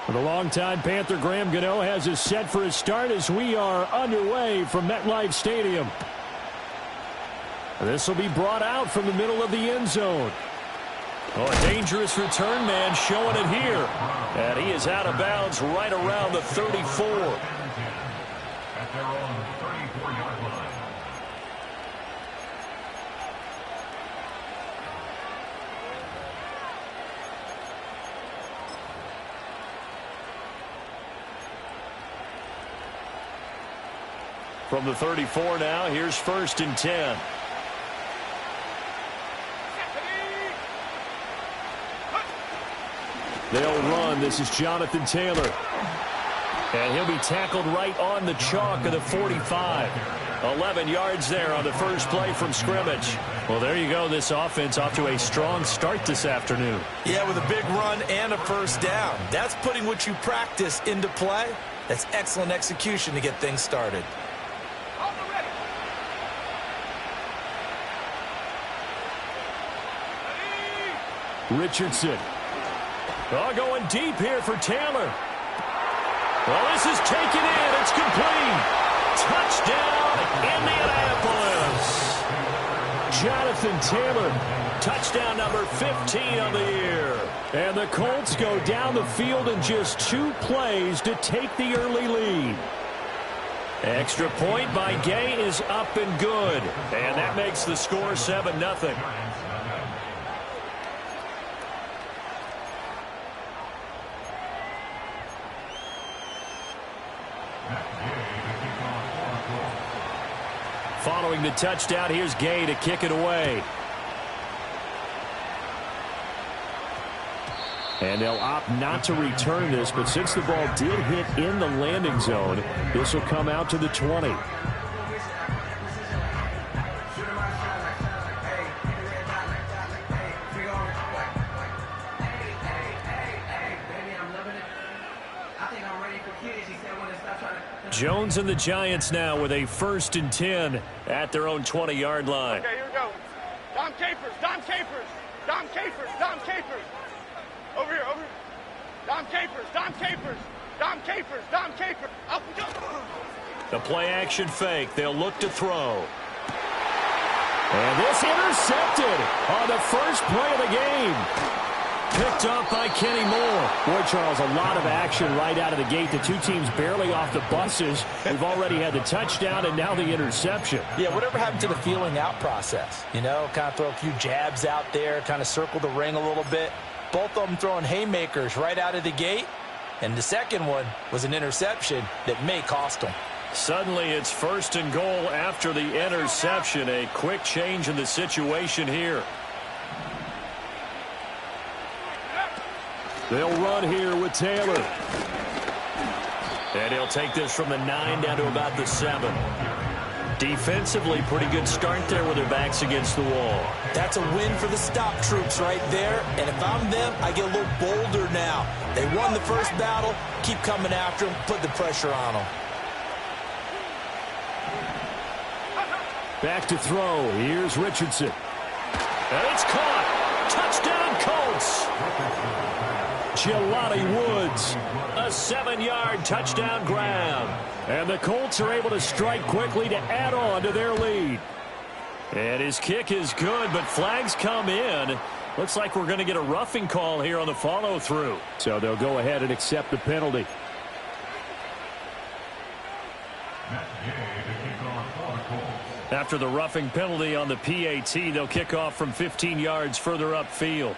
The longtime Panther Graham Gano has us set for his start as we are underway from MetLife Stadium. This will be brought out from the middle of the end zone. Oh, a dangerous return man showing it here. And he is out of bounds right around the 34. At their own 34-yard line. From the 34 now, here's 1st and 10. They'll run. This is Jonathan Taylor. And he'll be tackled right on the chalk of the 45. 11 yards there on the first play from scrimmage. Well, there you go. This offense off to a strong start this afternoon. Yeah, with a big run and a first down. That's putting what you practice into play. That's excellent execution to get things started. Richardson. Oh, going deep here for Taylor. Well, this is taken in. It's complete. Touchdown, Indianapolis. Jonathan Taylor, touchdown number 15 on the year. And the Colts go down the field in just 2 plays to take the early lead. Extra point by Gay is up and good. And that makes the score 7-0. Following the touchdown, here's Gay to kick it away. And they'll opt not to return this, but since the ball did hit in the landing zone, this will come out to the 20. Jones and the Giants now with a 1st and 10 at their own 20-yard line. Okay, here we go. Dom Capers, Dom Capers, Dom Capers, Dom Capers. Over here, over here. Dom Capers, Dom Capers, Dom Capers, Dom Capers. Up we go. The play action fake. They'll look to throw. And this intercepted on the first play of the game. Picked up by Kenny Moore. Boy, Charles, a lot of action right out of the gate. The 2 teams barely off the buses. We've already had the touchdown and now the interception. Yeah, whatever happened to the feeling out process? You know, kind of throw a few jabs out there, kind of circle the ring a little bit. Both of them throwing haymakers right out of the gate. And the second one was an interception that may cost them. Suddenly it's 1st and goal after the interception. A quick change in the situation here. They'll run here with Taylor. And he'll take this from the 9 down to about the 7. Defensively, pretty good start there with their backs against the wall. That's a win for the stop troops right there. And if I'm them, I get a little bolder now. They won the first battle. Keep coming after them. Put the pressure on them. Back to throw. Here's Richardson. And it's caught. Touchdown, Colts. Jelani Woods, a 7-yard touchdown grab. And the Colts are able to strike quickly to add on to their lead. And his kick is good, but flags come in. Looks like we're going to get a roughing call here on the follow-through. So they'll go ahead and accept the penalty. After the roughing penalty on the PAT, they'll kick off from 15 yards further upfield.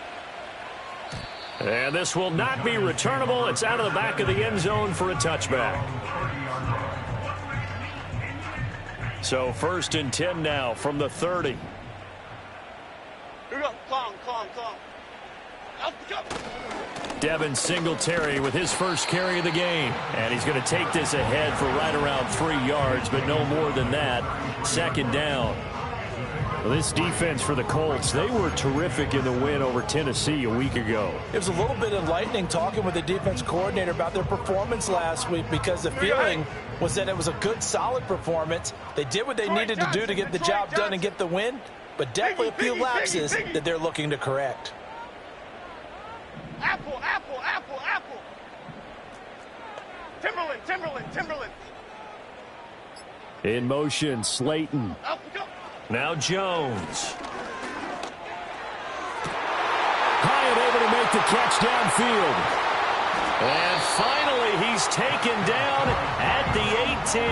And this will not be returnable. It's out of the back of the end zone for a touchback. So 1st and 10 now from the 30. Here we go. Come on. Up we go. Devin Singletary with his first carry of the game. And he's going to take this ahead for right around 3 yards, but no more than that. 2nd down. Well, this defense for the Colts, they were terrific in the win over Tennessee a week ago. It was a little bit enlightening talking with the defense coordinator about their performance last week, because the feeling was that it was a good, solid performance. They did what they needed to do to get the job done and get the win, but definitely a few lapses that they're looking to correct. Apple, apple, apple, apple. Timberland, Timberland, Timberland. In motion, Slayton. Up we go. Now Jones. Hyatt able to make the catch downfield. And finally, he's taken down at the 18.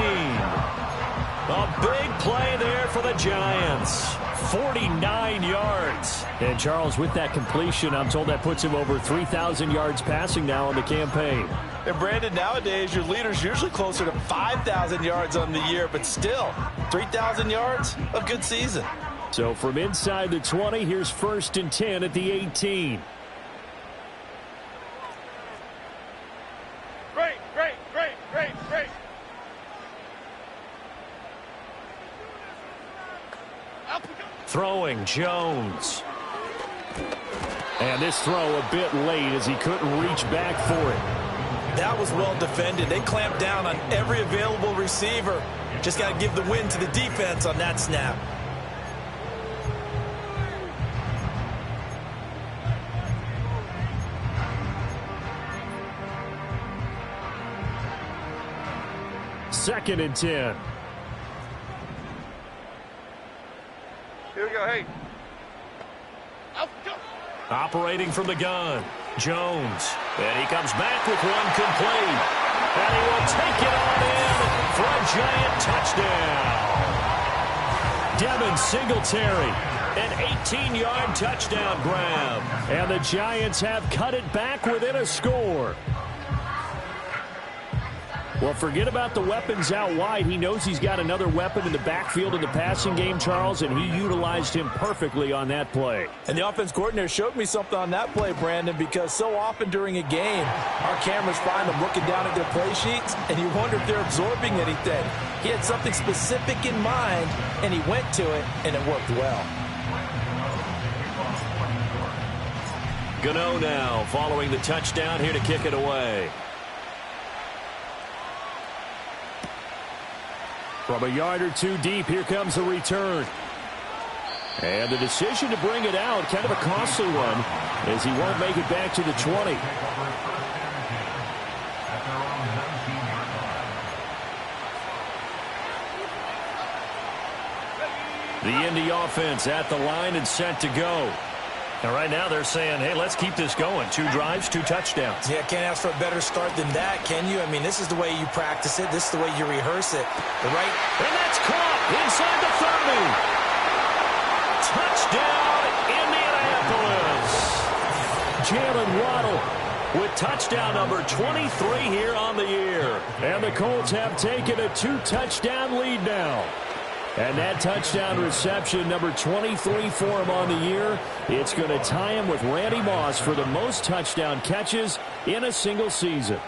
A big play there for the Giants. 49 yards. And Charles, with that completion, I'm told that puts him over 3,000 yards passing now on the campaign. And Brandon, nowadays your leader's usually closer to 5,000 yards on the year, but still, 3,000 yards, a good season. So from inside the 20, here's 1st and 10 at the 18. Great, great, great, great, great. Up we go. Throwing Jones. And this throw a bit late as he couldn't reach back for it. That was well defended. They clamped down on every available receiver. Just got to give the win to the defense on that snap. Second and 10. Here we go, hey. Up we go. Operating from the gun, Jones. And he comes back with one complete. And he will take it on in for a giant touchdown. Devin Singletary, an 18-yard touchdown grab. And the Giants have cut it back within a score. Well, forget about the weapons out wide. He knows he's got another weapon in the backfield in the passing game, Charles, and he utilized him perfectly on that play. And the offense coordinator showed me something on that play, Brandon, because so often during a game, our cameras find them looking down at their play sheets, and you wonder if they're absorbing anything. He had something specific in mind, and he went to it, and it worked well. Gano now following the touchdown here to kick it away. From a yard or two deep, here comes the return. And the decision to bring it out, kind of a costly one, as he won't make it back to the 20. The Indy offense at the line and set to go. And right now they're saying, hey, let's keep this going. 2 drives, 2 touchdowns. Yeah, can't ask for a better start than that, can you? I mean, this is the way you practice it. This is the way you rehearse it. And that's caught inside the 30. Touchdown, Indianapolis. Jalen Waddle with touchdown number 23 here on the year. And the Colts have taken a 2-touchdown lead now. And that touchdown reception, number 23 for him on the year, it's going to tie him with Randy Moss for the most touchdown catches in a single season.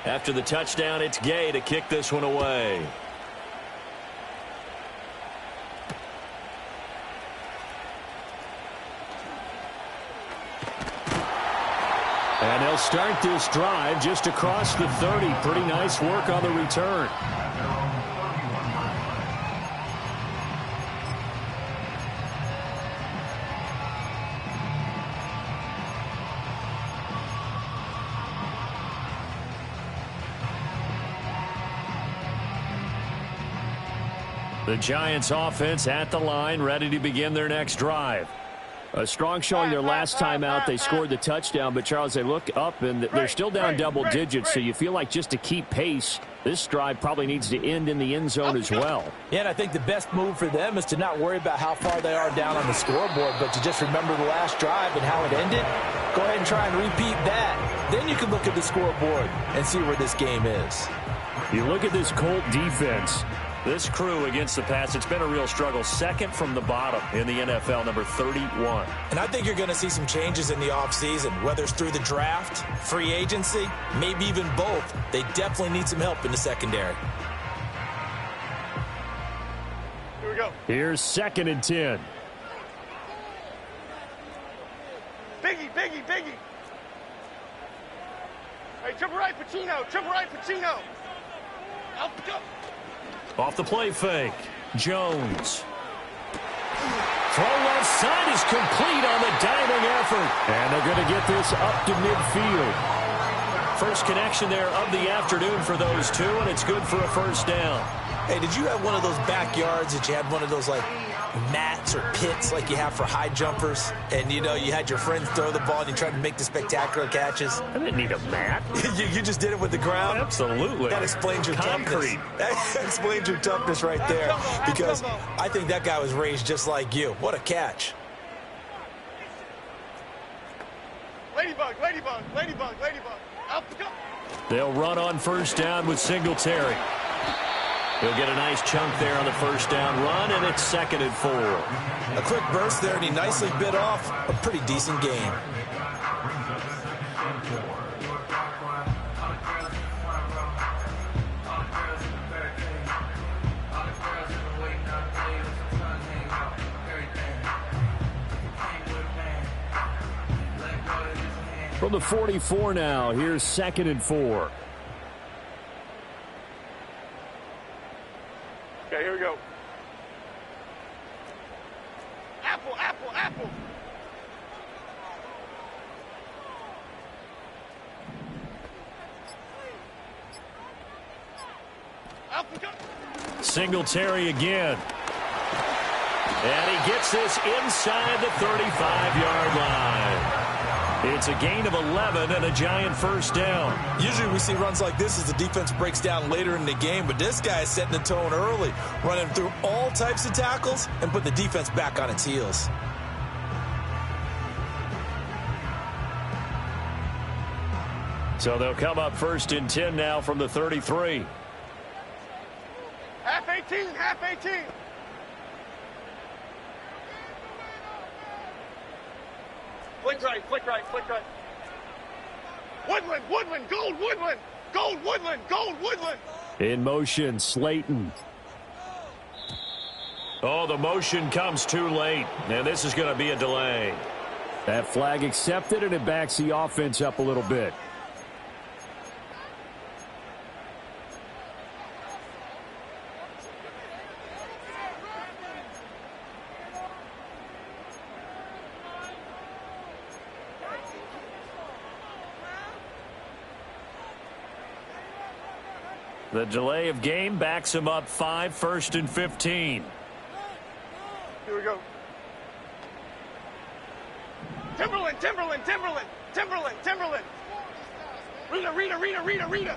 After the touchdown, it's Gay to kick this one away. And they'll start this drive just across the 30. Pretty nice work on the return. The Giants offense at the line, ready to begin their next drive. A strong showing their last time out. They scored the touchdown, but Charles, they look up and they're still down double digits, so you feel like just to keep pace, this drive probably needs to end in the end zone as well. Yeah, and I think the best move for them is to not worry about how far they are down on the scoreboard, but to just remember the last drive and how it ended. Go ahead and try and repeat that. Then you can look at the scoreboard and see where this game is. You look at this Colt defense. This crew against the pass, it's been a real struggle. Second from the bottom in the NFL, number 31. And I think you're going to see some changes in the offseason, whether it's through the draft, free agency, maybe even both. They definitely need some help in the secondary. Here we go. Here's 2nd and 10. Biggie, Biggie, Biggie. Hey, triple right, Pacino. Triple right, Pacino. Out, go. Off the play fake. Jones. Throw left side is complete on the diving effort. And they're going to get this up to midfield. First connection there of the afternoon for those two, and it's good for a first down. Hey, did you have one of those backyards that you had one of those, like, mats or pits like you have for high jumpers? And, you know, you had your friends throw the ball and you tried to make the spectacular catches? I didn't need a mat. you just did it with the ground? Absolutely. That explains your concrete. Toughness. That explains your toughness right there. Because I think that guy was raised just like you. What a catch. Ladybug, ladybug, ladybug, ladybug. Out, go. They'll run on first down with Singletary. He'll get a nice chunk there on the first down run, and it's 2nd and 4. A quick burst there, and he nicely bit off a pretty decent gain. From the 44 now, here's 2nd and 4. Okay, here we go. Apple, apple, apple. Apple, go. Singletary again. And he gets this inside the 35-yard line. It's a gain of 11 and a giant first down. Usually we see runs like this as the defense breaks down later in the game, but this guy is setting the tone early, running through all types of tackles and put the defense back on its heels. So they'll come up 1st and 10 now from the 33. Half 18, half 18. Flick right, flick right, flick right. Woodland, Woodland, gold Woodland, gold Woodland, gold Woodland. In motion, Slayton. Oh, the motion comes too late, and this is going to be a delay. That flag accepted, and it backs the offense up a little bit. The delay of game backs him up 5, 1st and 15. Here we go. Timberland, Timberland, Timberland, Timberland, Timberland. Rita, Rita, Rita, Rita, Rita.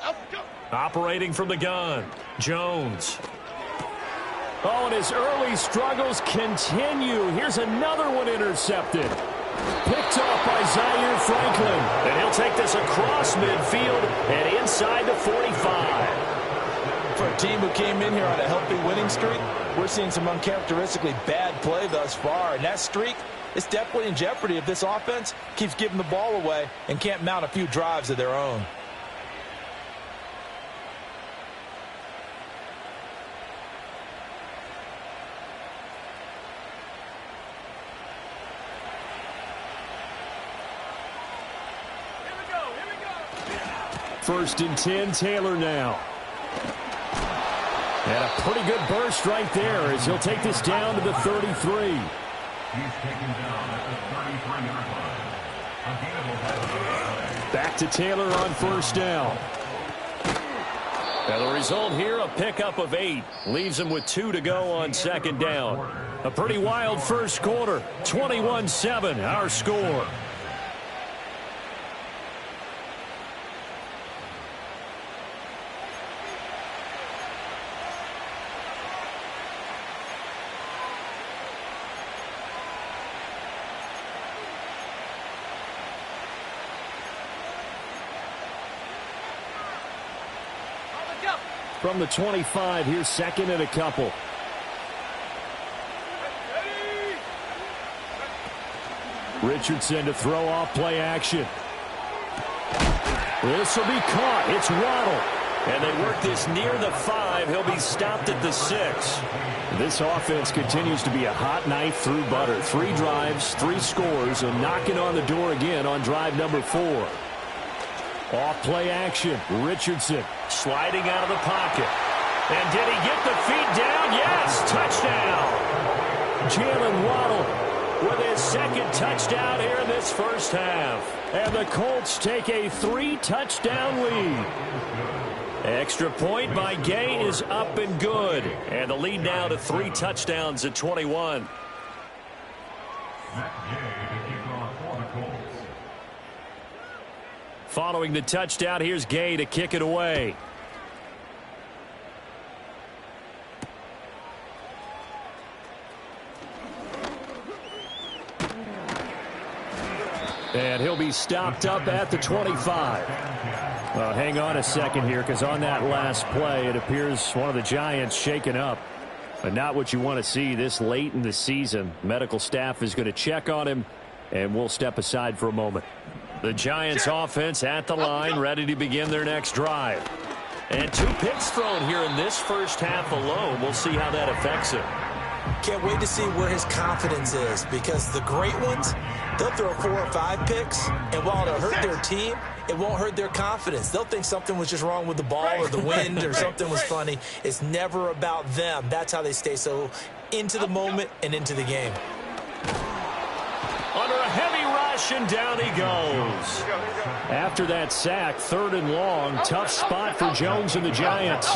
Out, go. Operating from the gun, Jones. Oh, and his early struggles continue. Here's another one intercepted. Picked off by Zaire Franklin. And he'll take this across midfield and inside the 45. For a team who came in here on a healthy winning streak, we're seeing some uncharacteristically bad play thus far. And that streak is definitely in jeopardy if this offense keeps giving the ball away and can't mount a few drives of their own. First and 10, Taylor now. And a pretty good burst right there as he'll take this down to the 33. He's taken down at the 33-yard line. A gain of 11. Back to Taylor on first down. And the result here, a pickup of 8. Leaves him with 2 to go on 2nd down. A pretty wild first quarter. 21-7, our score. From the 25, here's second and a couple. Richardson to throw off play action. This will be caught. It's Waddle. And they work this near the 5. He'll be stopped at the 6. This offense continues to be a hot knife through butter. 3 drives, 3 scores, and knocking on the door again on drive number 4. Off play action. Richardson sliding out of the pocket. And did he get the feet down? Yes, touchdown. Jalen Waddle with his second touchdown here in this first half. And the Colts take a 3-touchdown lead. Extra point by Gay is up and good. And the lead now to 3 touchdowns at 21. Following the touchdown, here's Gay to kick it away. And he'll be stopped up at the 25. Hang on a second here, because on that last play, it appears one of the Giants shaken up. But not what you want to see this late in the season. Medical staff is going to check on him, and we'll step aside for a moment. The Giants offense at the line, ready to begin their next drive. And 2 picks thrown here in this first half alone. We'll see how that affects him. Can't wait to see where his confidence is, because the great ones, they'll throw 4 or 5 picks, and while it'll hurt their team, it won't hurt their confidence. They'll think something was just wrong with the ball or the wind or something was funny. It's never about them. That's how they stay so into the moment and into the game. Under a heavy rush, and down he goes. After that sack, 3rd and long, tough spot for Jones and the Giants.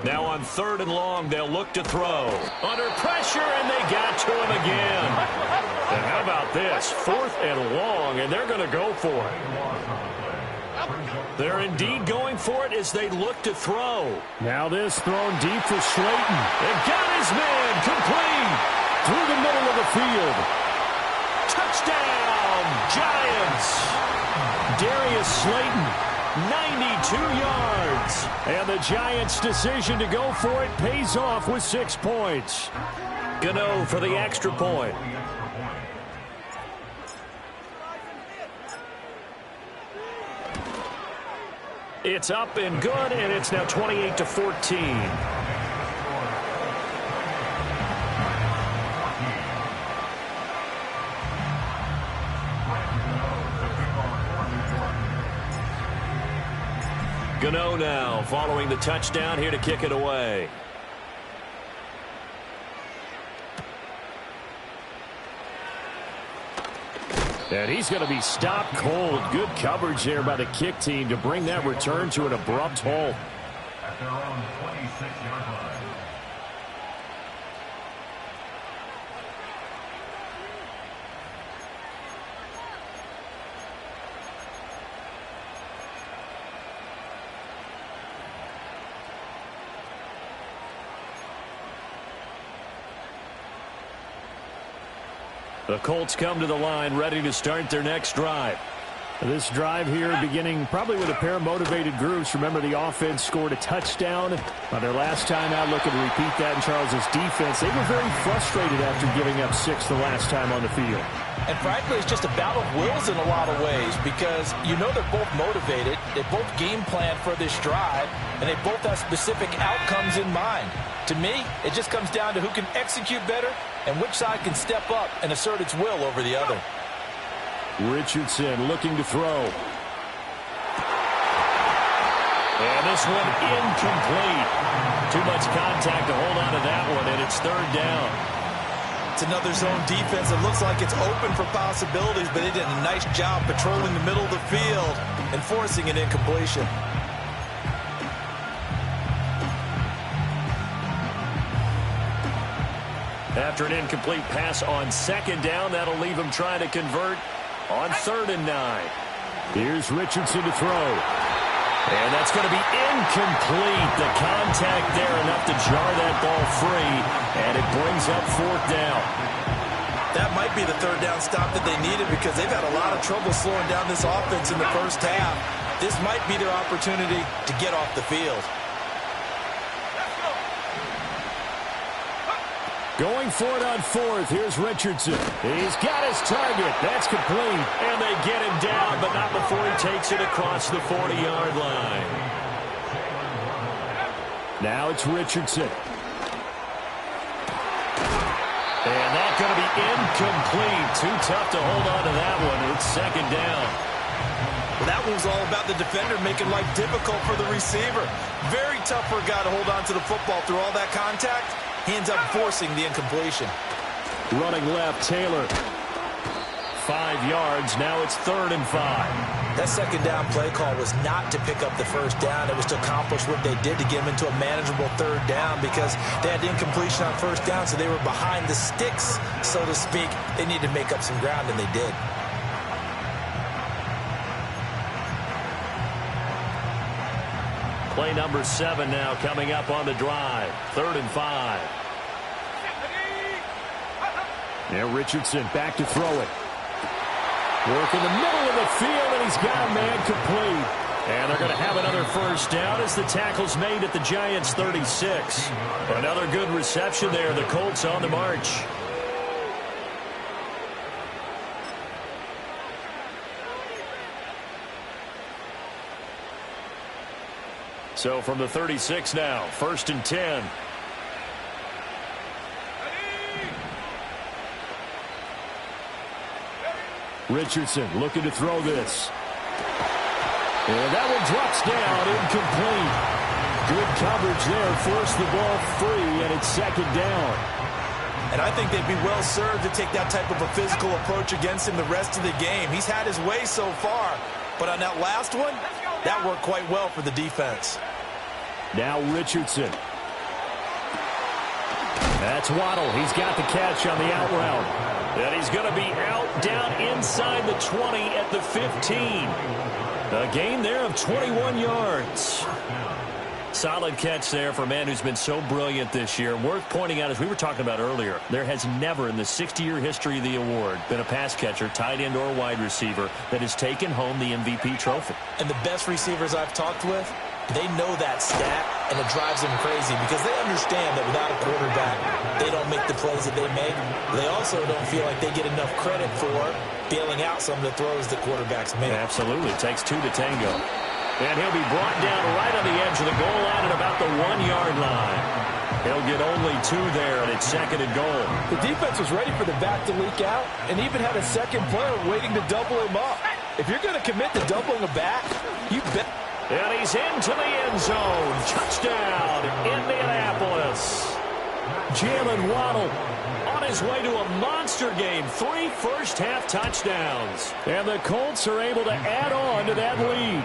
Now on 3rd and long, they'll look to throw. Under pressure, and they got to him again. And how about this? 4th and long, and they're going to go for it. They're indeed going for it as they look to throw. Now this thrown deep for Slayton. And got his man complete through the middle of the field. Touchdown, Giants. Darius Slayton. 92 yards. And the Giants' decision to go for it pays off with 6 points. Gano for the extra point. It's up and good, and it's now 28-14. Gano now following the touchdown here to kick it away. And he's going to be stopped cold. Good coverage there by the kick team to bring that return to an abrupt halt. At their own 26-yard line. The Colts come to the line ready to start their next drive. This drive here beginning probably with a pair of motivated groups. Remember, the offense scored a touchdown on their last time out, looking to repeat that in Charles's defense. They were very frustrated after giving up 6 the last time on the field. And frankly, it's just a battle of wills in a lot of ways, because you know they're both motivated, they both game plan for this drive, and they both have specific outcomes in mind. To me, it just comes down to who can execute better and which side can step up and assert its will over the other. Richardson looking to throw. And this one incomplete. Too much contact to hold on to that one, and it's 3rd down. It's another zone defense. It looks like it's open for possibilities, but they did a nice job patrolling the middle of the field and forcing an incompletion. After an incomplete pass on 2nd down, that'll leave him trying to convert on 3rd and 9. Here's Richardson to throw. And that's going to be incomplete. The contact there enough to jar that ball free, and it brings up 4th down. That might be the third down stop that they needed because they've had a lot of trouble slowing down this offense in the first half. This might be their opportunity to get off the field. Going for it on fourth. Here's Richardson. He's got his target. That's complete. And they get him down, but not before he takes it across the 40-yard line. Now it's Richardson. And that's going to be incomplete. Too tough to hold on to that one. It's second down. Well, that one was all about the defender making life difficult for the receiver. Very tough for a guy to hold on to the football through all that contact. He ends up forcing the incompletion. Running left, Taylor. 5 yards. Now it's 3rd and 5. That second down play call was not to pick up the first down. It was to accomplish what they did to get them into a manageable 3rd down because they had incompletion on first down, so they were behind the sticks, so to speak. They needed to make up some ground, and they did. Play number 7 now coming up on the drive. 3rd and 5. Now Richardson back to throw it. Work in the middle of the field, and he's got a man complete. And they're going to have another first down as the tackle's made at the Giants' 36. Another good reception there. The Colts on the march. So from the 36 now, 1st and 10. Richardson looking to throw this. And that one drops down, incomplete. Good coverage there, forced the ball free, and it's 2nd down. And I think they'd be well served to take that type of a physical approach against him the rest of the game. He's had his way so far, but on that last one, that worked quite well for the defense. Now Richardson. That's Waddle. He's got the catch on the out route. And he's going to be out down inside the 20 at the 15. A gain there of 21 yards. Solid catch there for a man who's been so brilliant this year. Worth pointing out, as we were talking about earlier, there has never in the 60-year history of the award been a pass catcher, tight end or wide receiver that has taken home the MVP trophy. And the best receivers I've talked with, they know that stat, and it drives them crazy because they understand that without a quarterback, they don't make the plays that they make. They also don't feel like they get enough credit for bailing out some of the throws that quarterbacks make. Absolutely. It takes 2 to tango. And he'll be brought down right on the edge of the goal line at about the 1-yard line. He'll get only 2 there, and it's 2nd and goal. The defense was ready for the back to leak out and even had a second player waiting to double him up. If you're going to commit to doubling a back, you bet. And he's into the end zone. Touchdown, Indianapolis. Jalen Waddle on his way to a monster game. 3 first-half touchdowns. And the Colts are able to add on to that lead.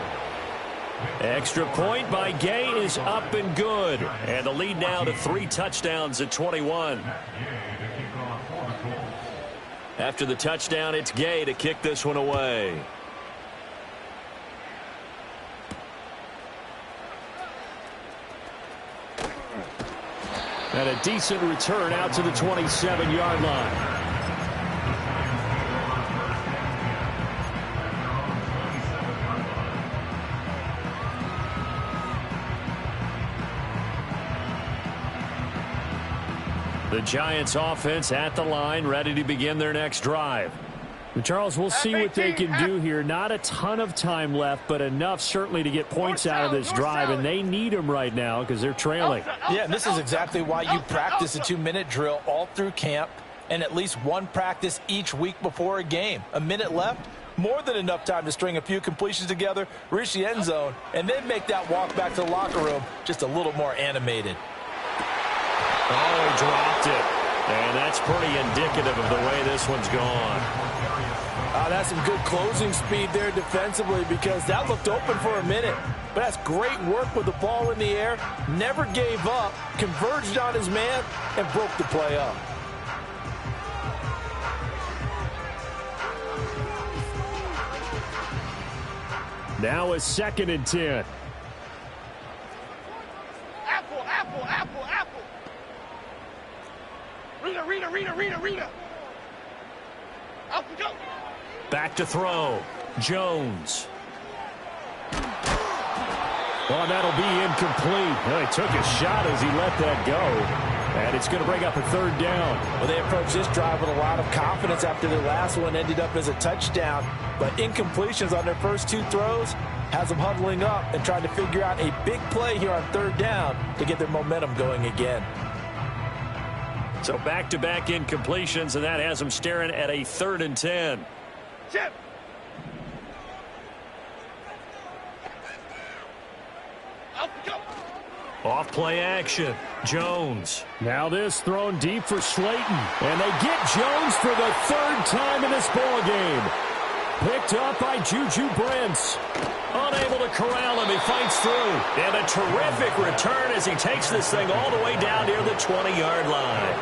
Extra point by Gay is up and good. And the lead now to 3 touchdowns at 21. After the touchdown, it's Gay to kick this one away. And a decent return out to the 27-yard line. The Giants offense at the line, ready to begin their next drive. Charles, we'll see what they can do here. Not a ton of time left, but enough certainly to get points out of this drive, and they need them right now because they're trailing. Yeah, and this is exactly why you practice a 2-minute drill all through camp and at least one practice each week before a game. A minute left, more than enough time to string a few completions together, reach the end zone, and then make that walk back to the locker room just a little more animated. Oh, he dropped it. And that's pretty indicative of the way this one's gone. That's some good closing speed there defensively because that looked open for a minute. But that's great work with the ball in the air. Never gave up, converged on his man, and broke the play up. Now a 2nd and 10. Apple, apple, apple, apple. Rita, Rita, Rita, Rita, Rita. and go. Back to throw. Jones. Oh, and that'll be incomplete. Well, he took a shot as he let that go. And it's going to bring up a third down. Well, they approached this drive with a lot of confidence after their last one ended up as a touchdown. But incompletions on their first two throws has them huddling up and trying to figure out a big play here on third down to get their momentum going again. So back-to-back incompletions, and that has them staring at a 3rd and 10. Chip. Up and go. Off play action. Jones. Now this thrown deep for Slayton. And they get Jones for the 3rd time in this ball game. Picked up by Juju Brents. Unable to corral him. He fights through. And a terrific return as he takes this thing all the way down near the 20-yard line.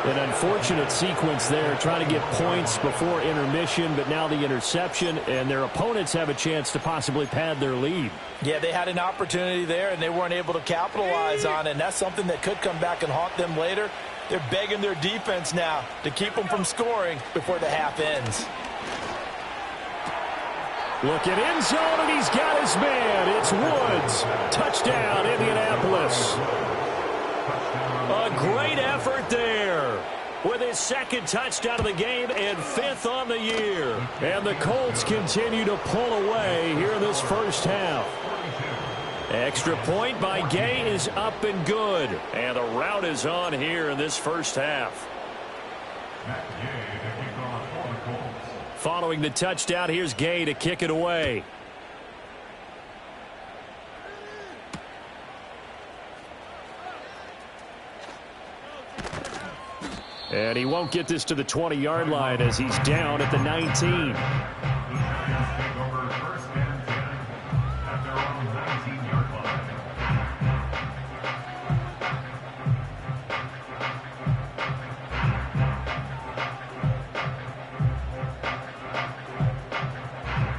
An unfortunate sequence there, trying to get points before intermission, but now the interception, and their opponents have a chance to possibly pad their lead. Yeah, they had an opportunity there, and they weren't able to capitalize on it, and that's something that could come back and haunt them later. They're begging their defense now to keep them from scoring before the half ends. Look at end zone, and he's got his man. It's Woods. Touchdown, Indianapolis. A great effort there with his 2nd touchdown of the game and 5th on the year. And the Colts continue to pull away here in this first half. Extra point by Gay is up and good. And the route is on here in this first half. Following the touchdown, here's Gay to kick it away. And he won't get this to the 20-yard line as he's down at the 19.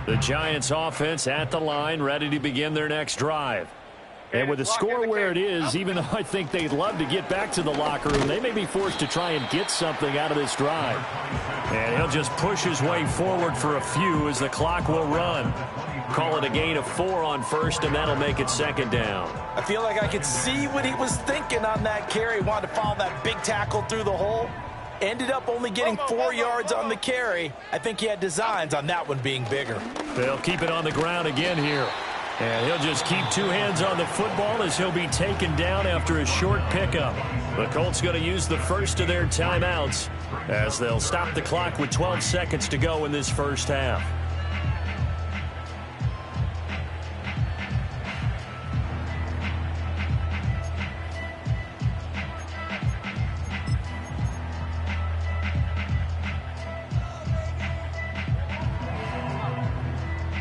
The Giants offense at the line, ready to begin their next drive. And with the score where it is, even though I think they'd love to get back to the locker room, they may be forced to try and get something out of this drive. And he'll just push his way forward for a few as the clock will run. Call it a gain of 4 on first, and that'll make it 2nd down. I feel like I could see what he was thinking on that carry. Wanted to follow that big tackle through the hole. Ended up only getting 4 yards on the carry. I think he had designs on that one being bigger. They'll keep it on the ground again here. And he'll just keep 2 hands on the football as he'll be taken down after a short pickup. The Colts going to use the first of their timeouts as they'll stop the clock with 12 seconds to go in this first half.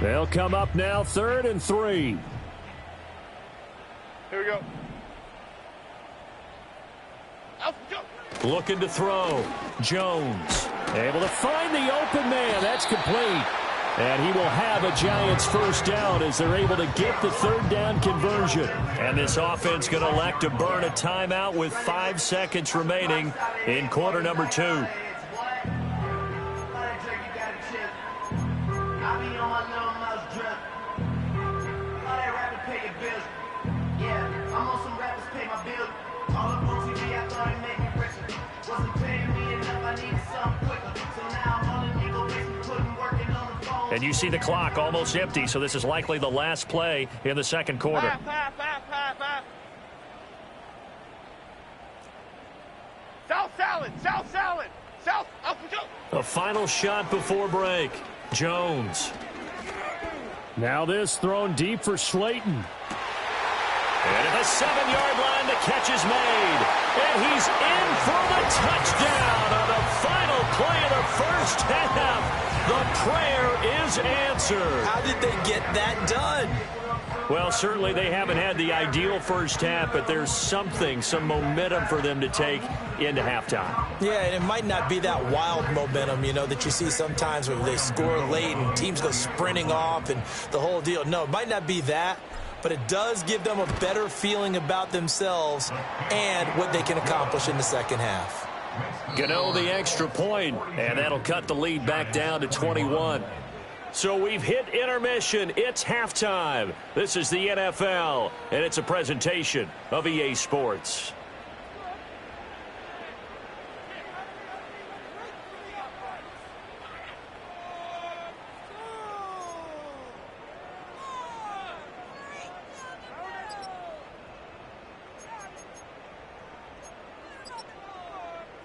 They'll come up now 3rd and 3. Here we go. Out and go. Looking to throw. Jones able to find the open man. That's complete. And he will have a Giants first down as they're able to get the 3rd down conversion. And this offense going to elect to burn a timeout with 5 seconds remaining in quarter number 2. And you see the clock almost empty, so this is likely the last play in the 2nd quarter. South salad, south salad, south, up and go. A final shot before break. Jones. Now this thrown deep for Slayton. And at the 7-yard line, the catch is made. And he's in for the touchdown on the final play of the first half. The prayer is answered. How did they get that done? Well, certainly they haven't had the ideal first half, but there's some momentum for them to take into halftime. Yeah, and it might not be that wild momentum, that you see sometimes when they score late and teams go sprinting off and the whole deal. No, it might not be that, but it does give them a better feeling about themselves and what they can accomplish in the second half. Gano the extra point, and that'll cut the lead back down to 21. So we've hit intermission. It's halftime. This is the NFL, and it's a presentation of EA Sports.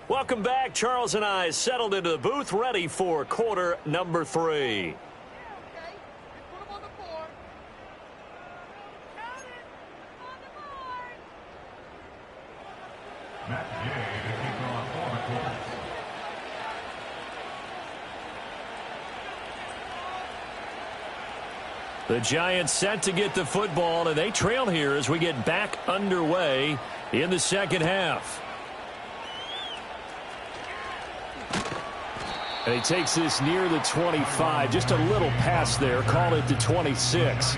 Welcome back. Charles and I settled into the booth, ready for quarter number 3. The Giants set to get the football, and they trail here as we get back underway in the second half. And he takes this near the 25. Just a little pass there. Call it the 26.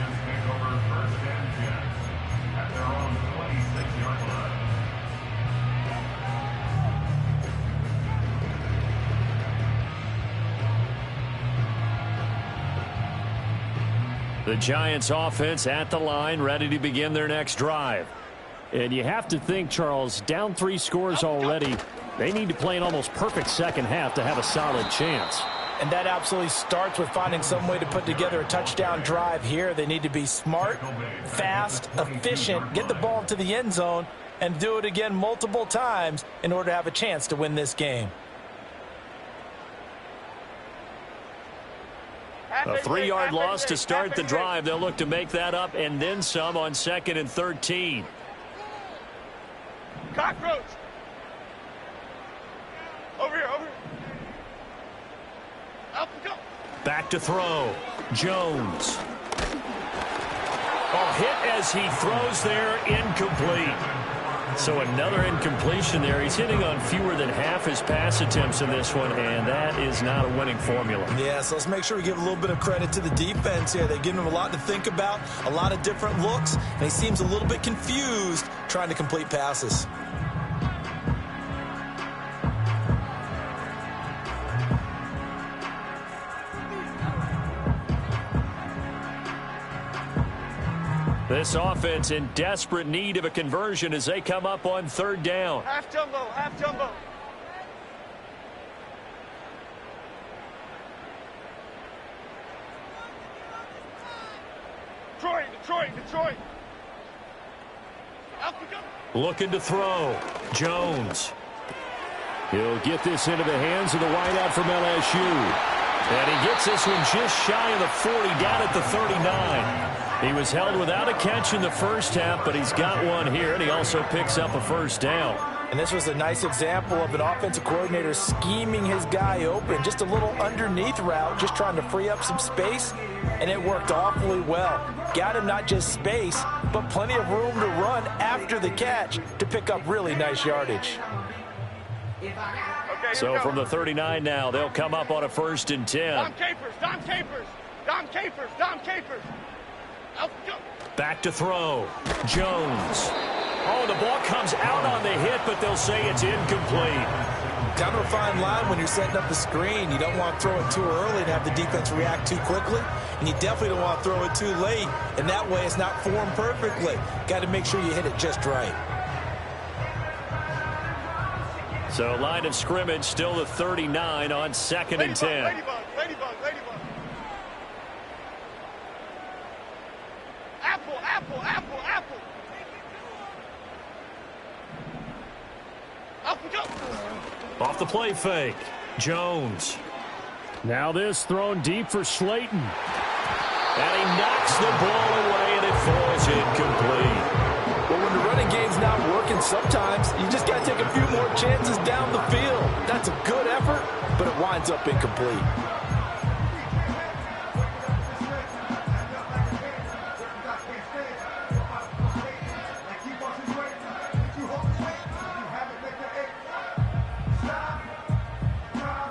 The Giants offense at the line, ready to begin their next drive. And you have to think, Charles, down 3 scores already. They need to play an almost perfect second half to have a solid chance. And that absolutely starts with finding some way to put together a touchdown drive here. They need to be smart, fast, efficient, get the ball into the end zone, and do it again multiple times in order to have a chance to win this game. A 3-yard loss to start the drive. They'll look to make that up and then some on 2nd and 13. Cockroach. Over here, over here. Up and go. Back to throw. Jones. Oh, hit as he throws there, incomplete. So another incompletion there. He's hitting on fewer than half his pass attempts in this one, and that is not a winning formula. Yeah, so let's make sure we give a little bit of credit to the defense here. They've given him a lot to think about, a lot of different looks, and he seems a little bit confused trying to complete passes. This offense in desperate need of a conversion as they come up on 3rd down. Half jumbo, half jumbo. Detroit, Detroit, Detroit. Up and go. Looking to throw. Jones. He'll get this into the hands of the wideout from LSU. And he gets this one just shy of the 40, down at the 39. He was held without a catch in the first half, but he's got one here, and he also picks up a 1st down. And this was a nice example of an offensive coordinator scheming his guy open. Just a little underneath route, just trying to free up some space, and it worked awfully well. Got him not just space, but plenty of room to run after the catch to pick up really nice yardage. Okay, So from the 39 now, they'll come up on a 1st and 10. Dom Capers, Dom Capers, Dom Capers, Dom Capers. Up and go. Back to throw. Jones. Oh, the ball comes out on the hit, but they'll say it's incomplete. Kind of a fine line when you're setting up the screen. You don't want to throw it too early and have the defense react too quickly. And you definitely don't want to throw it too late. And that way it's not formed perfectly. Got to make sure you hit it just right. So line of scrimmage still the 39 on 2nd and 10. Ladybug, ladybug, ladybug. Apple, apple, apple, apple. Up and go. Off the play fake. Jones. Now this thrown deep for Slayton. And he knocks the ball away, and it falls incomplete. Well, when the running game's not working, sometimes you just got to take a few more chances down the field. That's a good effort, but it winds up incomplete.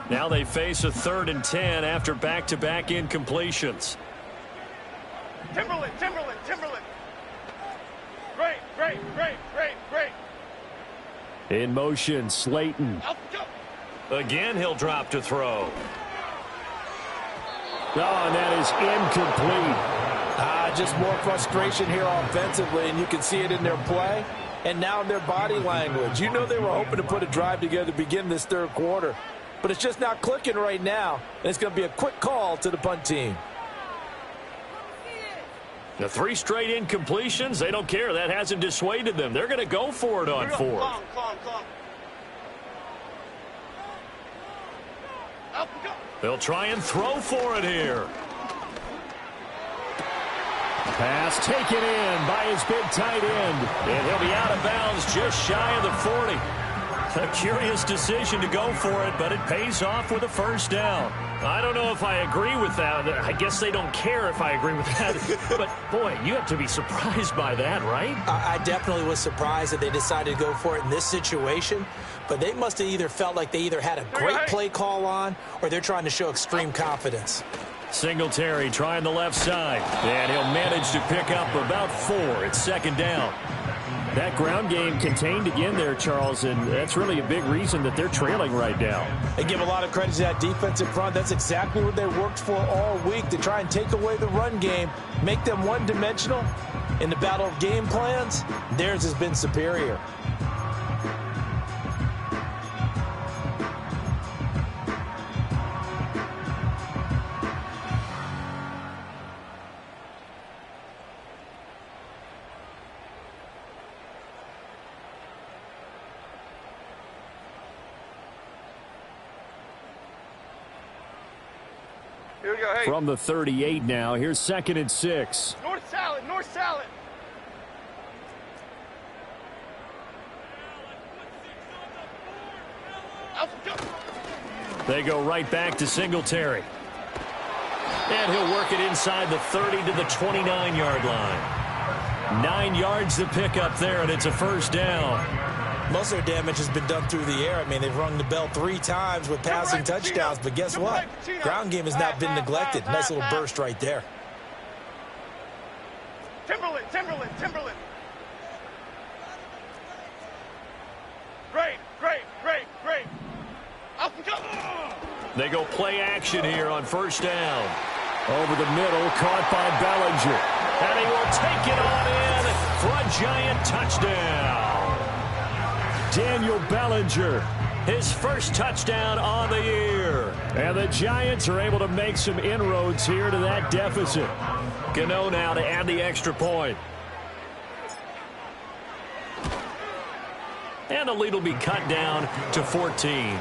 Now they face a 3rd and 10 after back-to-back incompletions. Timberland, Timberland, Timberland. Great, great, great, great, great. In motion, Slayton. Again, he'll drop to throw. Oh, and that is incomplete. Just more frustration here offensively, and you can see it in their play and now in their body language. You know they were hoping to put a drive together to begin this third quarter, but it's just not clicking right now, and it's going to be a quick call to the punt team. The 3 straight incompletions, they don't care. That hasn't dissuaded them. They're going to go for it on 4th. Calm. Up, go. They'll try and throw for it here. Pass taken in by his big tight end. And he'll be out of bounds just shy of the 40. A curious decision to go for it, but it pays off with a first down. I don't know if I agree with that. I guess they don't care if I agree with that. But, boy, you have to be surprised by that, right? I definitely was surprised that they decided to go for it in this situation. But they must have either felt like they either had a great play call on or they're trying to show extreme confidence. Singletary trying the left side. And he'll manage to pick up about 4. It's second down. That ground game contained again there, Charles, and that's really a big reason that they're trailing right now. They give a lot of credit to that defensive front. That's exactly what they worked for all week, to try and take away the run game, make them one-dimensional. In the battle of game plans, theirs has been superior. Here we go. Hey. From the 38 now, here's 2nd and 6. North salad. Up, go. They go right back to Singletary. And he'll work it inside the 30 to the 29-yard line. 9 yards to pick up there, and it's a first down. Most of their damage has been done through the air. I mean, they've rung the bell 3 times with passing touchdowns, but guess what? Ground game has not been neglected. Nice little burst right there. Timberland. Great. Up and go. They go play action here on first down. Over the middle, caught by Bellinger. And he will take it on in for a giant touchdown. Daniel Bellinger, his first touchdown on the year. And the Giants are able to make some inroads here to that deficit. Gano now to add the extra point. And the lead will be cut down to 14.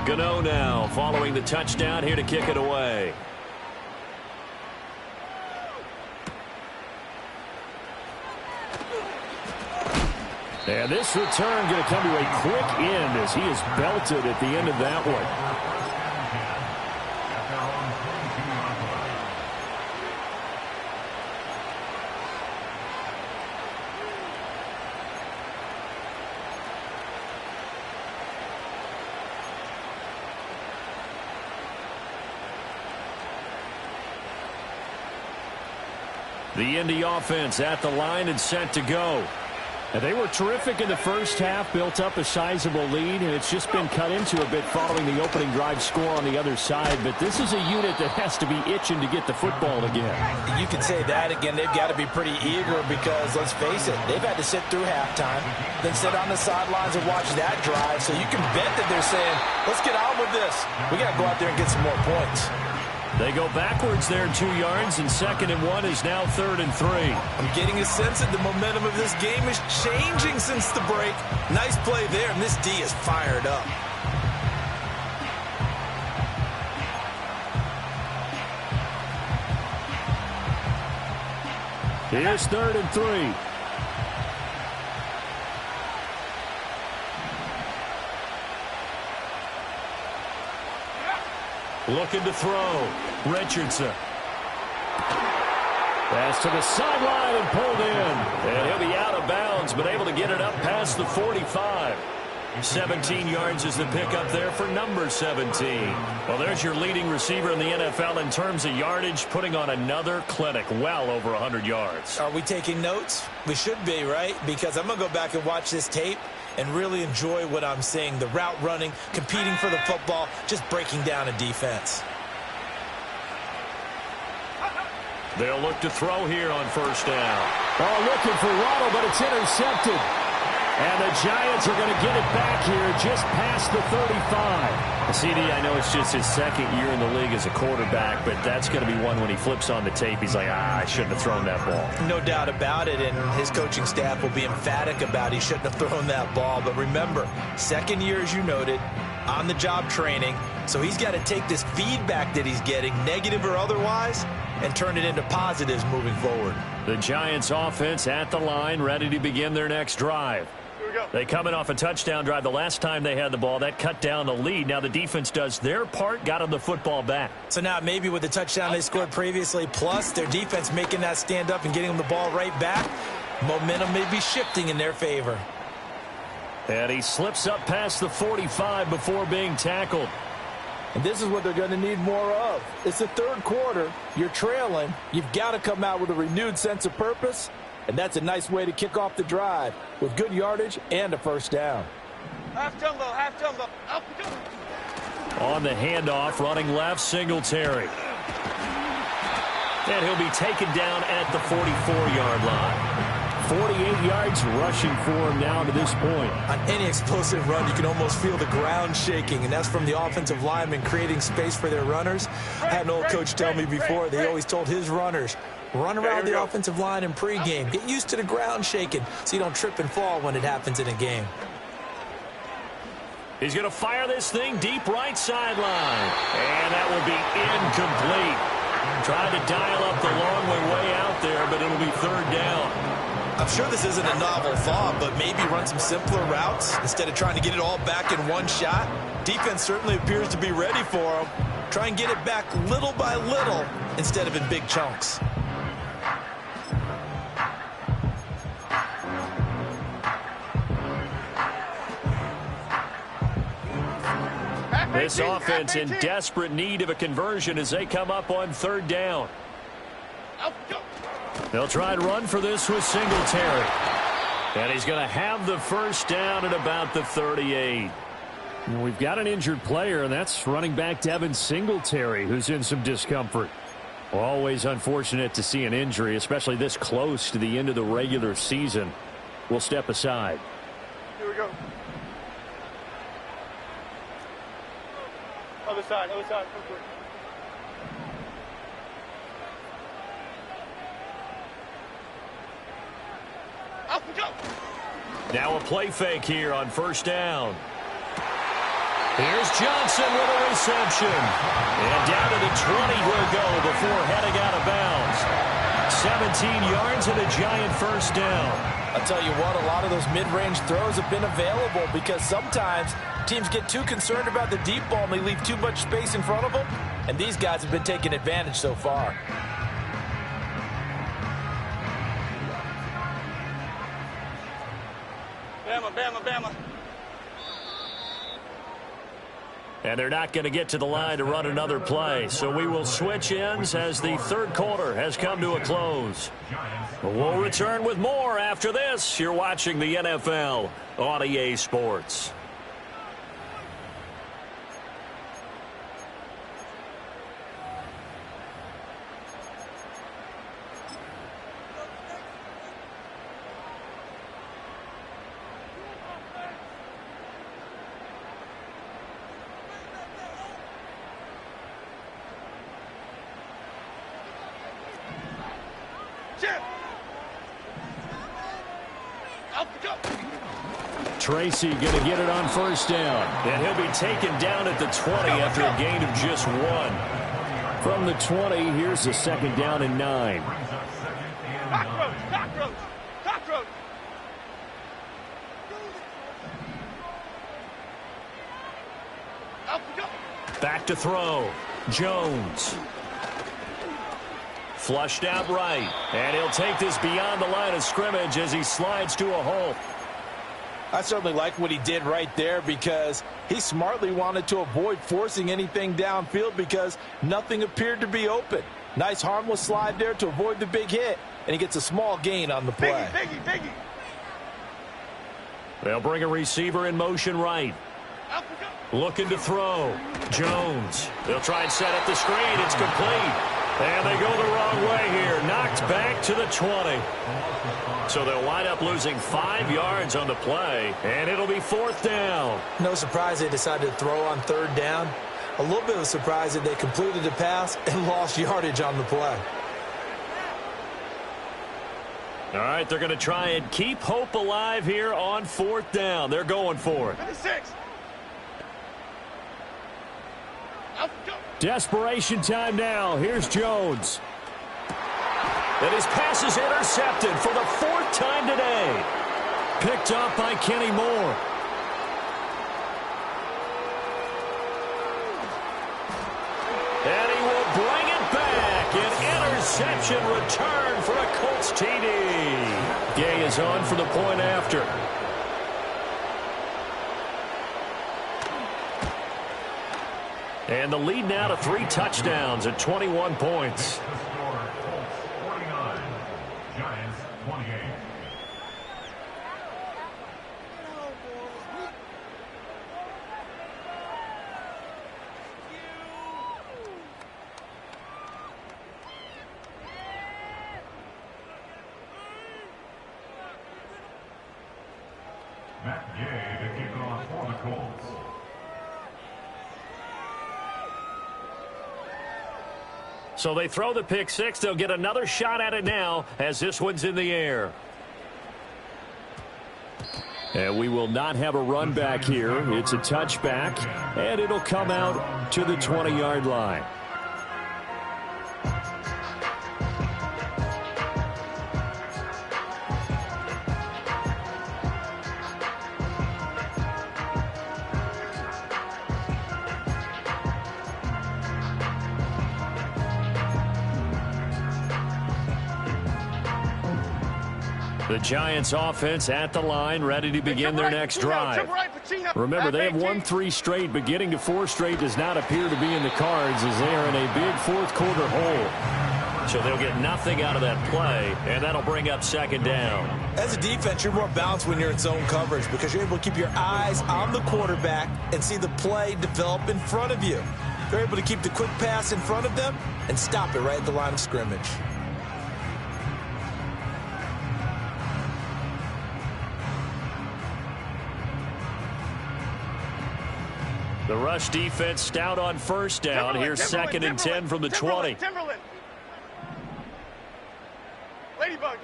Gano now following the touchdown here to kick it away. And this return going to come to a quick end as he is belted at the end of that one. The Indy offense at the line and set to go. And they were terrific in the first half, built up a sizable lead, and it's just been cut into a bit following the opening drive score on the other side. But this is a unit that has to be itching to get the football again. You can say that again. They've got to be pretty eager because, let's face it, they've had to sit through halftime, then sit on the sidelines and watch that drive. So you can bet that they're saying, let's get on with this. We got to go out there and get some more points. They go backwards there 2 yards, and 2nd and 1 is now 3rd and 3. I'm getting a sense that the momentum of this game is changing since the break. Nice play there, and this D is fired up. Here's 3rd and 3. Looking to throw. Richardson. Pass to the sideline and pulled in. And he'll be out of bounds, but able to get it up past the 45. 17 yards is the pickup there for number 17. Well, there's your leading receiver in the NFL in terms of yardage, putting on another clinic, well over 100 yards. Are we taking notes? We should be, right? Because I'm going to go back and watch this tape and really enjoy what I'm seeing. The route running, competing for the football, just breaking down a defense. They'll look to throw here on first down. Oh, looking for Waddle, but it's intercepted. And the Giants are going to get it back here just past the 35. CD, I know it's just his second year in the league as a quarterback, but that's going to be one when he flips on the tape. He's like, I shouldn't have thrown that ball. No doubt about it, and his coaching staff will be emphatic about he shouldn't have thrown that ball. But remember, second year, as you noted, on-the-job training, so he's got to take this feedback that he's getting, negative or otherwise, and turn it into positives moving forward. The Giants offense at the line, ready to begin their next drive. They come in off a touchdown drive the last time they had the ball. That cut down the lead. Now the defense does their part, got them the football back. So now maybe with the touchdown they scored previously, plus their defense making that stand up and getting them the ball right back, momentum may be shifting in their favor. And he slips up past the 45 before being tackled. And this is what they're going to need more of. It's the third quarter. You're trailing. You've got to come out with a renewed sense of purpose. And that's a nice way to kick off the drive with good yardage and a first down. Half jumbo, half jumbo. On the handoff, running left, Singletary. And he'll be taken down at the 44-yard line. 48 yards rushing for him now to this point. On any explosive run, you can almost feel the ground shaking, and that's from the offensive linemen creating space for their runners. I had an old coach tell me before, they always told his runners, run around the offensive line in pregame. Get used to the ground shaking so you don't trip and fall when it happens in a game. He's going to fire this thing deep right sideline. And that will be incomplete. Tried to dial up the long way out there, but it'll be third down. I'm sure this isn't a novel thought, but maybe run some simpler routes instead of trying to get it all back in one shot. Defense certainly appears to be ready for him. Try and get it back little by little instead of in big chunks. This offense in desperate need of a conversion as they come up on third down. They'll try and run for this with Singletary. And he's going to have the first down at about the 38. We've got an injured player, and that's running back Devin Singletary, who's in some discomfort. Always unfortunate to see an injury, especially this close to the end of the regular season. We'll step aside. Here we go. Other side, other side. Now a play fake here on first down. Here's Johnson with a reception. And down to the 20 will go before heading out of bounds. 17 yards and a Giant first down. I'll tell you what, a lot of those mid-range throws have been available because sometimes teams get too concerned about the deep ball and they leave too much space in front of them. And these guys have been taking advantage so far. Bama, Bama, Bama. And they're not going to get to the line to run another play. So we will switch ends as the third quarter has come to a close. We'll return with more after this. You're watching the NFL on EA Sports. Tracy going to get it on first down. And he'll be taken down at the 20 after a gain of just one. From the 20, here's a second down and 9. Cockroach, cockroach, cockroach. Back to throw. Jones. Flushed out right. And he'll take this beyond the line of scrimmage as he slides to a halt. I certainly like what he did right there because he smartly wanted to avoid forcing anything downfield because nothing appeared to be open. Nice harmless slide there to avoid the big hit, and he gets a small gain on the play. Biggie. They'll bring a receiver in motion right. Looking to throw. Jones. They'll try and set up the screen. It's complete. And they go the wrong way here. Knocked back to the 20. So they'll wind up losing 5 yards on the play, and it'll be 4th down. No surprise they decided to throw on 3rd down. A little bit of a surprise that they completed the pass and lost yardage on the play. All right, they're going to try and keep hope alive here on 4th down. They're going for it. 56. Desperation time now. Here's Jones. And his pass is intercepted for the 4th time today. Picked up by Kenny Moore. And he will bring it back. An interception return for a Colts TD. Gay is on for the point after. And the lead now to 3 touchdowns at 21 points. The score, Colts 49, Giants 28. Matt Gay to kick it off for the Colts. So they throw the pick six. They'll get another shot at it now as this one's in the air. And we will not have a run back here. It's a touchback, and it'll come out to the 20-yard line. The Giants offense at the line, ready to begin their next drive. Remember, they have won 3 straight, but getting to 4 straight does not appear to be in the cards as they are in a big 4th quarter hole. So they'll get nothing out of that play, and that'll bring up 2nd down. As a defense, you're more balanced when you're in zone coverage because you're able to keep your eyes on the quarterback and see the play develop in front of you. They're able to keep the quick pass in front of them and stop it right at the line of scrimmage. The rush defense stout on 1st down. Here's 2nd and 10 from the 20. Timberland. Ladybug.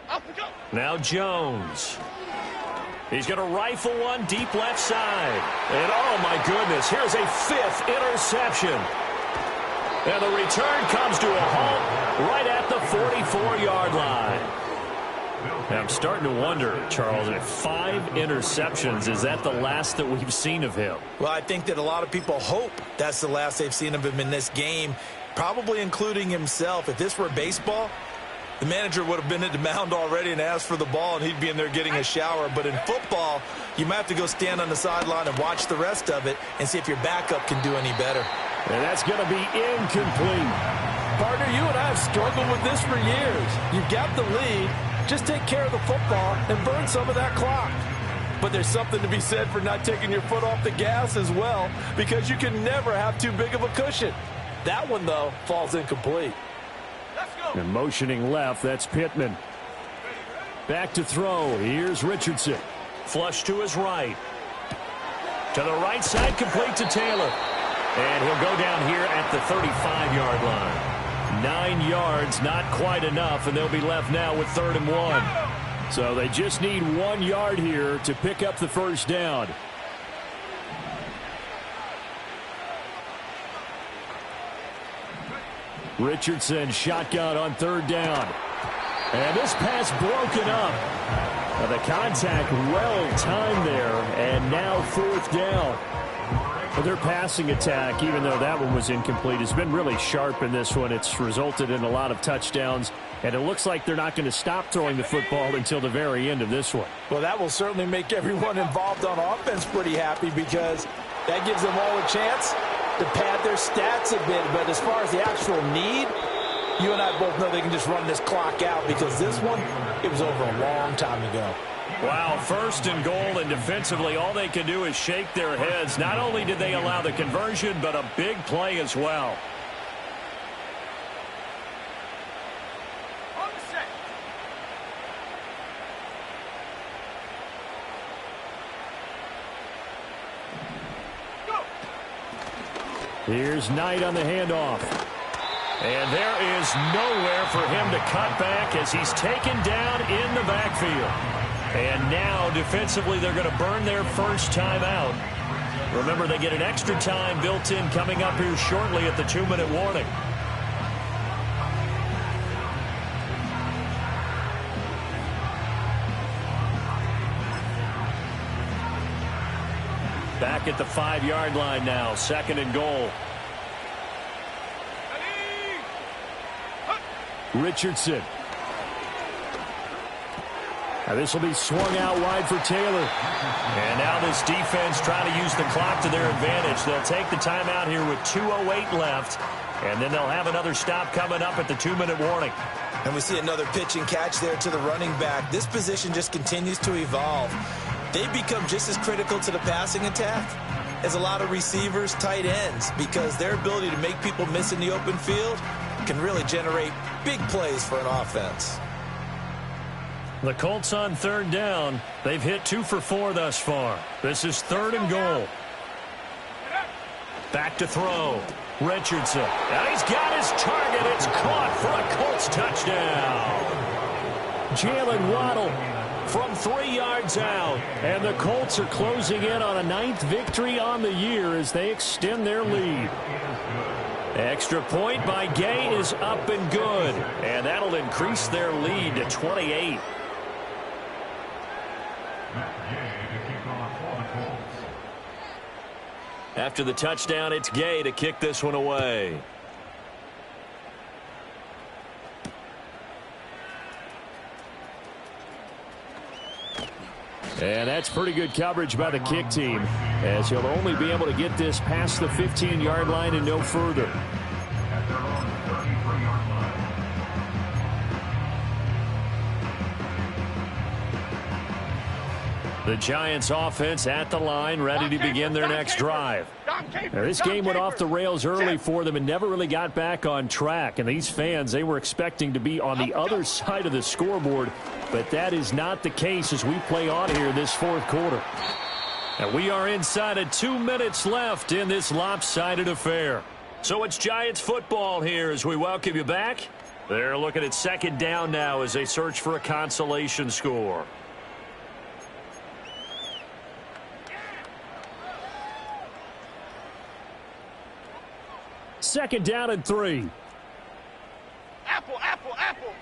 Off we go. Now Jones. He's going to rifle one deep left side. And oh my goodness, here's a 5th interception. And the return comes to a halt right at the 44-yard line. I'm starting to wonder, Charles, if 5 interceptions, is that the last that we've seen of him? Well, I think that a lot of people hope that's the last they've seen of him in this game, probably including himself. If this were baseball, the manager would have been at the mound already and asked for the ball, and he'd be in there getting a shower. But in football, you might have to go stand on the sideline and watch the rest of it and see if your backup can do any better. And that's going to be incomplete. Partner, you and I have struggled with this for years. You've got the lead. Just take care of the football and burn some of that clock. But there's something to be said for not taking your foot off the gas as well, because you can never have too big of a cushion. That one, though, falls incomplete. Let's go. And motioning left, that's Pittman. Back to throw. Here's Richardson. Flush to his right. To the right side, complete to Taylor. And he'll go down here at the 35-yard line. 9 yards, not quite enough, and they'll be left now with 3rd and 1. So they just need 1 yard here to pick up the 1st down. Richardson shotgun on 3rd down. And this pass broken up. The contact well timed there, and now 4th down. Well, their passing attack, even though that one was incomplete, has been really sharp in this one. It's resulted in a lot of touchdowns, and it looks like they're not going to stop throwing the football until the very end of this one. Well, that will certainly make everyone involved on offense pretty happy because that gives them all a chance to pad their stats a bit. But as far as the actual need, you and I both know they can just run this clock out because this one, it was over a long time ago. Wow, 1st and goal, and defensively all they can do is shake their heads. Not only did they allow the conversion, but a big play as well. On the set. Go. Here's Knight on the handoff. And there is nowhere for him to cut back as he's taken down in the backfield. And now, defensively, they're going to burn their first time out. Remember, they get an extra time built in coming up here shortly at the 2-minute warning. Back at the 5-yard line now, 2nd and goal. Richardson. Now this will be swung out wide for Taylor. And now this defense trying to use the clock to their advantage. They'll take the timeout here with 2:08 left. And then they'll have another stop coming up at the 2-minute warning. And we see another pitch and catch there to the running back. This position just continues to evolve. They become just as critical to the passing attack as a lot of receivers, tight ends, because their ability to make people miss in the open field can really generate big plays for an offense. The Colts on 3rd down. They've hit 2 for 4 thus far. This is 3rd and goal. Back to throw. Richardson. Now he's got his target. It's caught for a Colts touchdown. Jalen Waddle from 3 yards out. And the Colts are closing in on a 9th victory on the year as they extend their lead. Extra point by Gay is up and good. And that'll increase their lead to 28. After the touchdown, it's Gay to kick this one away. And that's pretty good coverage by the kick team, as he'll only be able to get this past the 15-yard line and no further. The Giants offense at the line, ready to begin their next drive. Now, this game went off the rails early for them and never really got back on track. And these fans, they were expecting to be on the other side of the scoreboard, but that is not the case as we play on here this 4th quarter. And we are inside of 2 minutes left in this lopsided affair. So it's Giants football here as we welcome you back. They're looking at 2nd down now as they search for a consolation score. Second down and 3. Apple, apple, apple.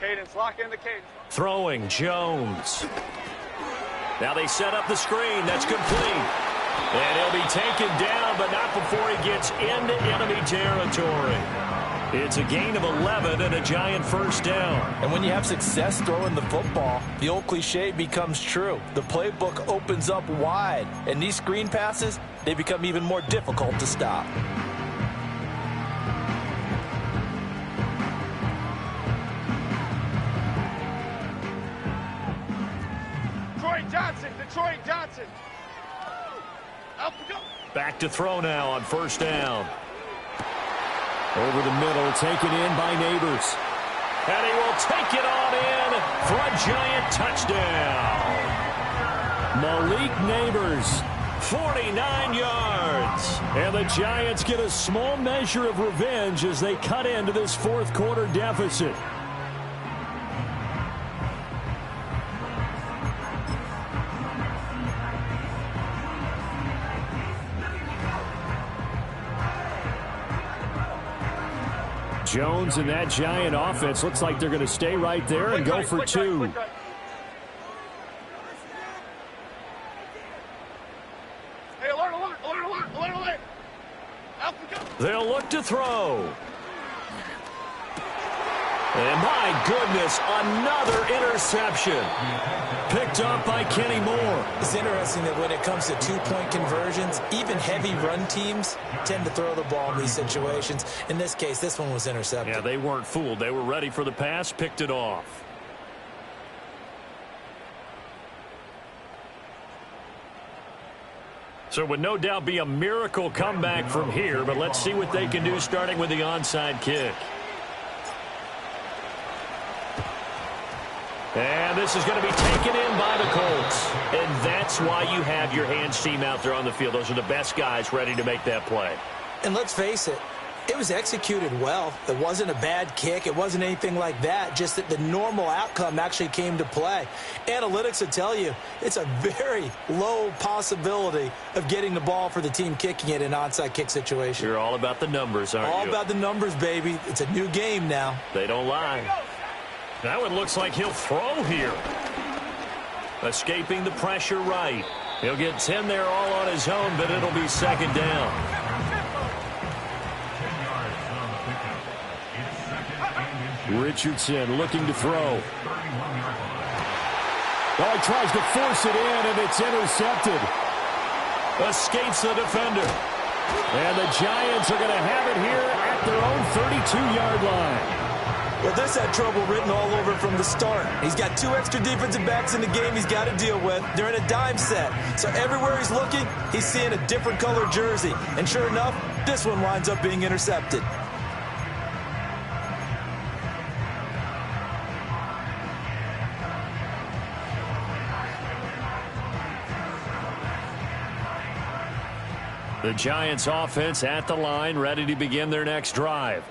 Cadence, lock in the cadence. Throwing, Jones. Now they set up the screen. That's complete. And he'll be taken down, but not before he gets into enemy territory. It's a gain of 11 and a Giant first down. And when you have success throwing the football, the old cliche becomes true. The playbook opens up wide, and these screen passes, they become even more difficult to stop. Detroit Johnson. Up we go. Back to throw now on first down. Over the middle, taken in by Neighbors. And he will take it on in for a Giant touchdown. Malik Neighbors, 49 yards. And the Giants get a small measure of revenge as they cut into this 4th quarter deficit. Jones and that Giant offense looks like they're going to stay right there and go for 2. Hey, alert, They'll look to throw. And my goodness, another interception. Picked up by Kenny Moore. It's interesting that when it comes to two-point conversions, even heavy run teams tend to throw the ball in these situations. In this case, this one was intercepted. Yeah, they weren't fooled. They were ready for the pass, picked it off. So it would no doubt be a miracle comeback from here, but let's see what they can do starting with the onside kick. And this is going to be taken in by the Colts. And that's why you have your hands team out there on the field. Those are the best guys ready to make that play. And let's face it, it was executed well. It wasn't a bad kick. It wasn't anything like that. Just that the normal outcome actually came to play. Analytics will tell you it's a very low possibility of getting the ball for the team kicking it in an onside kick situation. You're all about the numbers, aren't you? All about the numbers, baby. It's a new game now. They don't lie. That one looks like he'll throw here. Escaping the pressure right. He'll get 10 there all on his own, but it'll be second down. Richardson looking to throw. Well, he tries to force it in, and it's intercepted. Escapes the defender. And the Giants are going to have it here at their own 32-yard line. Well, this had trouble written all over from the start. He's got two extra defensive backs in the game he's got to deal with. They're in a dime set. So everywhere he's looking, he's seeing a different color jersey. And sure enough, this one winds up being intercepted. The Giants offense at the line, ready to begin their next drive.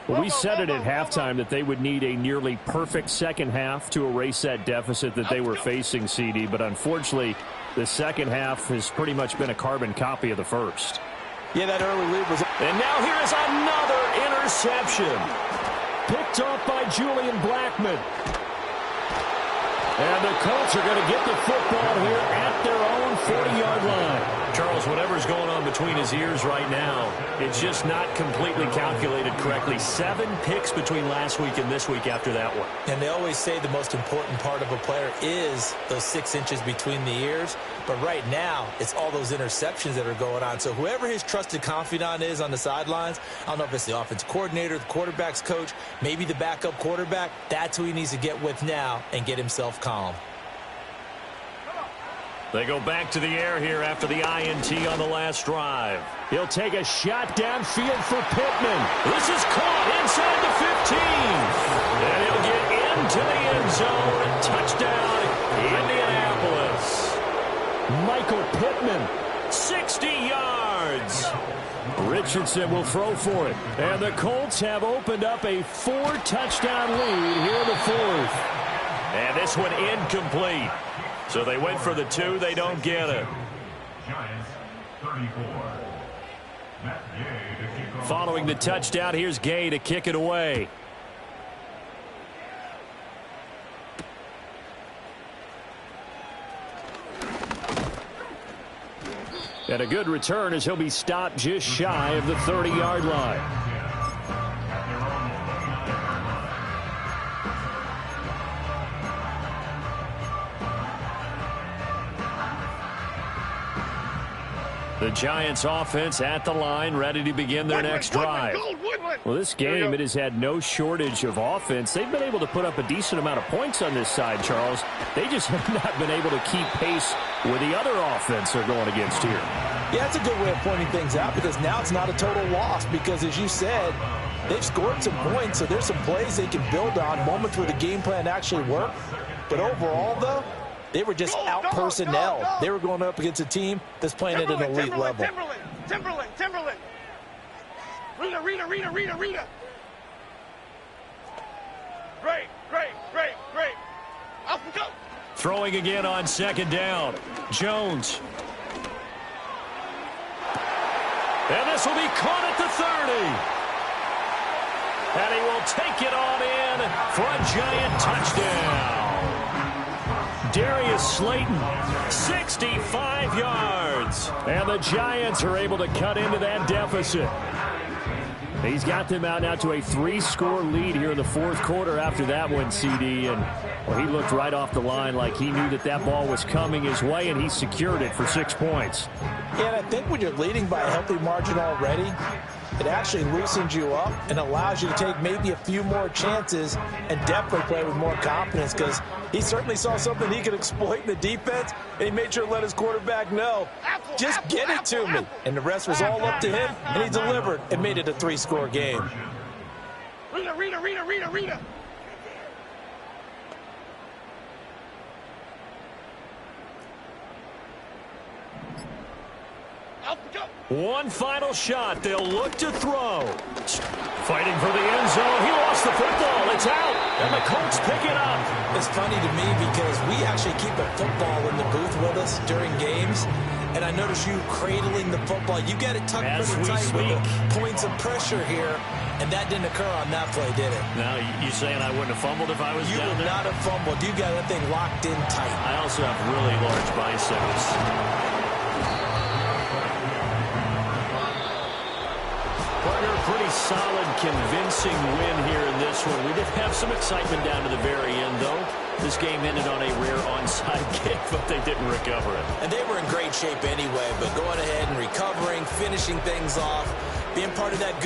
Well, we said it at halftime that they would need a nearly perfect second half to erase that deficit that they were facing, CD. But unfortunately, the second half has pretty much been a carbon copy of the first. Yeah, that early lead was... And now here is another interception. Picked off by Julian Blackmon. And the Colts are going to get the football here at their own 40-yard line. Charles, whatever's going on between his ears right now, it's just not completely calculated correctly. 7 picks between last week and this week after that one. And they always say the most important part of a player is those 6 inches between the ears. But right now, it's all those interceptions that are going on. So whoever his trusted confidant is on the sidelines, I don't know if it's the offensive coordinator, the quarterback's coach, maybe the backup quarterback, that's who he needs to get with now and get himself calm. They go back to the air here after the INT on the last drive. He'll take a shot downfield for Pittman. This is caught inside the 15. And he'll get into the end zone. Touchdown, Indianapolis. Michael Pittman. 60 yards. Richardson will throw for it. And the Colts have opened up a 4-touchdown lead here in the fourth. And this one incomplete. So they went for the 2. They don't get it. Giants 34. Matt Gay to kick off. Following the touchdown, here's Gay to kick it away. And a good return as he'll be stopped just shy of the 30-yard line. The Giants offense at the line, ready to begin their next drive. Well, this game, it has had no shortage of offense. They've been able to put up a decent amount of points on this side, Charles. They just have not been able to keep pace with the other offense they're going against here. Yeah, that's a good way of pointing things out because now it's not a total loss because, as you said, they've scored some points, so there's some plays they can build on, moments where the game plan actually worked. But overall, though, they were just out-personnel. They were going up against a team that's playing at an elite level. Timberland. Rita. Great. Up and go. Throwing again on second down. Jones. And this will be caught at the 30. And he will take it on in for a Giant touchdown. Darius Slayton, 65 yards. And the Giants are able to cut into that deficit. He's got them out now to a 3-score lead here in the fourth quarter after that one, CD. And well, he looked right off the line like he knew that that ball was coming his way, and he secured it for 6 points. Yeah, and I think when you're leading by a healthy margin already, it actually loosens you up and allows you to take maybe a few more chances and definitely play with more confidence, because he certainly saw something he could exploit in the defense, and he made sure to let his quarterback know, just get it to me. And the rest was all up to him, and he delivered and made it a 3-score game. Rita. One final shot. They'll look to throw. Fighting for the end zone. He lost the football. It's out. And the Colts pick it up. It's funny to me because we actually keep a football in the booth with us during games. And I notice you cradling the football. You got it tucked pretty tight with the points of pressure here. And that didn't occur on that play, did it? Now, you saying I wouldn't have fumbled if I was down there? You would not have fumbled. You got that thing locked in tight. I also have really large biceps. Pretty solid, convincing win here in this one. We did have some excitement down to the very end, though. This game ended on a rare onside kick, but they didn't recover it. And they were in great shape anyway, but going ahead and recovering, finishing things off, being part of that good